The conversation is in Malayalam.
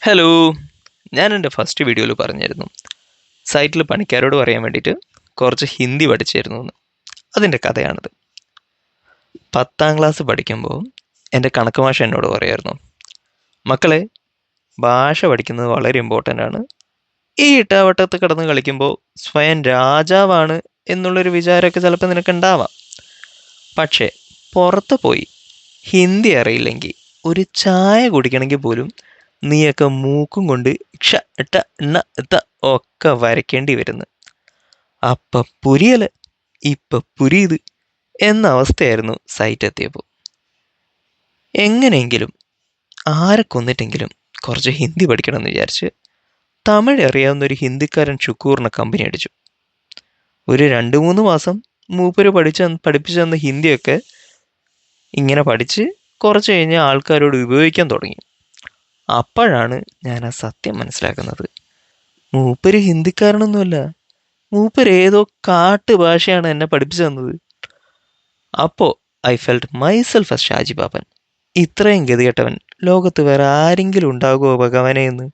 ഹലോ. ഞാൻ എൻ്റെ ഫസ്റ്റ് വീഡിയോയിൽ പറഞ്ഞിരുന്നു സൈറ്റിൽ പണിക്കാരോട് പറയാൻ വേണ്ടിയിട്ട് കുറച്ച് ഹിന്ദി പഠിച്ചിരുന്നു എന്ന്. അതിൻ്റെ കഥയാണിത്. 10ാം ക്ലാസ് പഠിക്കുമ്പോൾ എൻ്റെ കണക്ക് മാഷ് എന്നോട് പറയായിരുന്നു, മക്കളെ, ഭാഷ പഠിക്കുന്നത് വളരെ ഇമ്പോർട്ടൻ്റ് ആണ്. ഈ ഇട്ടാവട്ടത്ത് കിടന്ന് കളിക്കുമ്പോൾ സ്വയം രാജാവാണ് എന്നുള്ളൊരു വിചാരമൊക്കെ ചിലപ്പോൾ നിനക്കുണ്ടാവാം. പക്ഷേ പുറത്ത് പോയി ഹിന്ദി അറിയില്ലെങ്കിൽ ഒരു ചായ കുടിക്കണമെങ്കിൽ പോലും നീയൊക്കെ മൂക്കും കൊണ്ട് ക്ഷ ഇട്ട എണ്ണ എത്ത ഒക്കെ വരയ്ക്കേണ്ടി വരുന്നു. അപ്പ പുരിയല് ഇപ്പൊ പുരിയത് എന്ന അവസ്ഥയായിരുന്നു സൈറ്റ് എത്തിയപ്പോൾ. എങ്ങനെയെങ്കിലും ആരെ കൊന്നിട്ടെങ്കിലും കുറച്ച് ഹിന്ദി പഠിക്കണം എന്ന് വിചാരിച്ച് തമിഴ് അറിയാവുന്ന ഒരു ഹിന്ദിക്കാരൻ ഷുക്കൂറിനെ കമ്പനി അടിച്ചു. ഒരു 2-3 മാസം മൂപ്പര് പഠിപ്പിച്ചു തന്ന ഹിന്ദിയൊക്കെ ഇങ്ങനെ പഠിച്ച് കുറച്ച് കഴിഞ്ഞ് ആൾക്കാരോട് ഉപയോഗിക്കാൻ തുടങ്ങി. അപ്പോഴാണ് ഞാൻ ആ സത്യം മനസ്സിലാക്കുന്നത്. മൂപ്പര് ഹിന്ദിക്കാരനൊന്നുമല്ല, മൂപ്പര് ഏതോ കാട്ടു ഭാഷയാണ് എന്നെ പഠിപ്പിച്ചു തന്നത്. അപ്പോൾ I felt myself as Shaji Pappan. ഇത്രയും ഗതികെട്ടവൻ ലോകത്ത് വേറെ ആരെങ്കിലും ഉണ്ടാകുമോ ഭഗവാനെ എന്ന്.